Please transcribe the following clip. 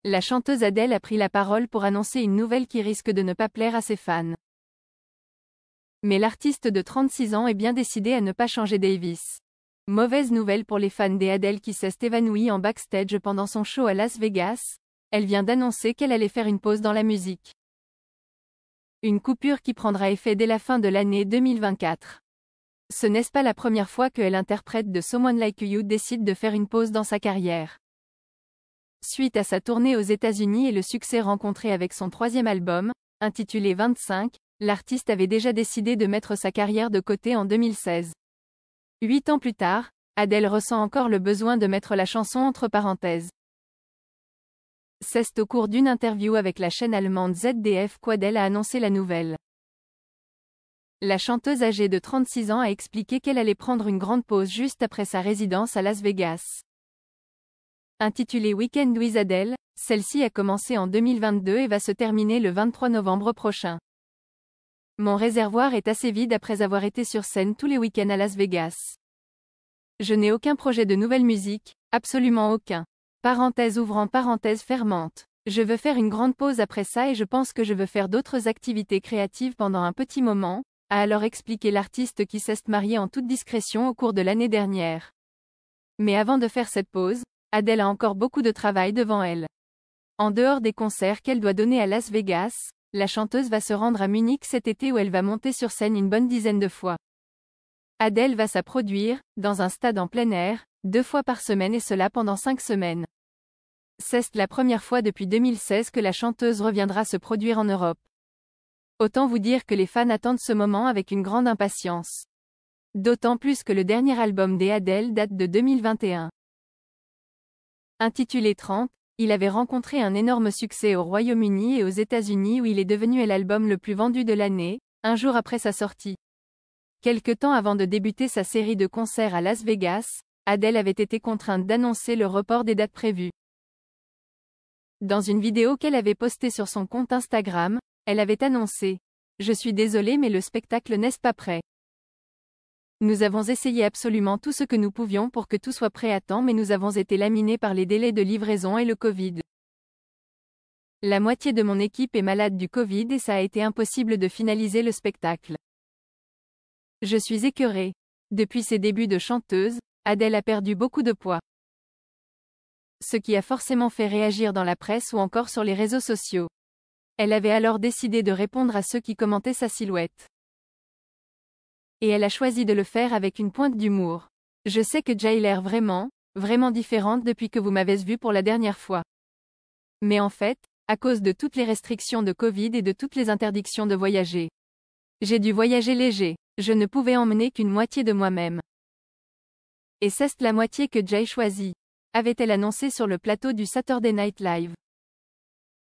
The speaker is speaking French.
La chanteuse Adele a pris la parole pour annoncer une nouvelle qui risque de ne pas plaire à ses fans. Mais l'artiste de 36 ans est bien décidée à ne pas changer Davis. Mauvaise nouvelle pour les fans d'Adele qui s'est évanouie en backstage pendant son show à Las Vegas. Elle vient d'annoncer qu'elle allait faire une pause dans la musique. Une coupure qui prendra effet dès la fin de l'année 2024. Ce n'est pas la première fois que l'interprète de Someone Like You décide de faire une pause dans sa carrière. Suite à sa tournée aux États-Unis et le succès rencontré avec son troisième album, intitulé 25, l'artiste avait déjà décidé de mettre sa carrière de côté en 2016. 8 ans plus tard, Adele ressent encore le besoin de mettre la chanson entre parenthèses. C'est au cours d'une interview avec la chaîne allemande ZDF qu'Adele a annoncé la nouvelle. La chanteuse âgée de 36 ans a expliqué qu'elle allait prendre une grande pause juste après sa résidence à Las Vegas. Intitulée Weekend with Adele, celle-ci a commencé en 2022 et va se terminer le 23 novembre prochain. Mon réservoir est assez vide après avoir été sur scène tous les week-ends à Las Vegas. Je n'ai aucun projet de nouvelle musique, absolument aucun. Parenthèse ouvrant parenthèse fermante. Je veux faire une grande pause après ça et je pense que je veux faire d'autres activités créatives pendant un petit moment, a alors expliqué l'artiste qui s'est mariée en toute discrétion au cours de l'année dernière. Mais avant de faire cette pause, Adele a encore beaucoup de travail devant elle. En dehors des concerts qu'elle doit donner à Las Vegas, la chanteuse va se rendre à Munich cet été où elle va monter sur scène une bonne dizaine de fois. Adele va se produire, dans un stade en plein air, 2 fois par semaine et cela pendant 5 semaines. C'est la première fois depuis 2016 que la chanteuse reviendra se produire en Europe. Autant vous dire que les fans attendent ce moment avec une grande impatience. D'autant plus que le dernier album d'Adele date de 2021. Intitulé 30, il avait rencontré un énorme succès au Royaume-Uni et aux États-Unis où il est devenu l'album le plus vendu de l'année, un jour après sa sortie. Quelque temps avant de débuter sa série de concerts à Las Vegas, Adele avait été contrainte d'annoncer le report des dates prévues. Dans une vidéo qu'elle avait postée sur son compte Instagram, elle avait annoncé « Je suis désolée mais le spectacle n'est pas prêt. Nous avons essayé absolument tout ce que nous pouvions pour que tout soit prêt à temps mais nous avons été laminés par les délais de livraison et le Covid. La moitié de mon équipe est malade du Covid et ça a été impossible de finaliser le spectacle. Je suis écœurée. Depuis ses débuts de chanteuse, Adele a perdu beaucoup de poids. Ce qui a forcément fait réagir dans la presse ou encore sur les réseaux sociaux. Elle avait alors décidé de répondre à ceux qui commentaient sa silhouette. Et elle a choisi de le faire avec une pointe d'humour. Je sais que j'ai l'air vraiment différente depuis que vous m'avez vue pour la dernière fois. Mais en fait, à cause de toutes les restrictions de Covid et de toutes les interdictions de voyager. J'ai dû voyager léger. Je ne pouvais emmener qu'une moitié de moi-même. Et c'est la moitié que j'ai choisie, avait-elle annoncé sur le plateau du Saturday Night Live.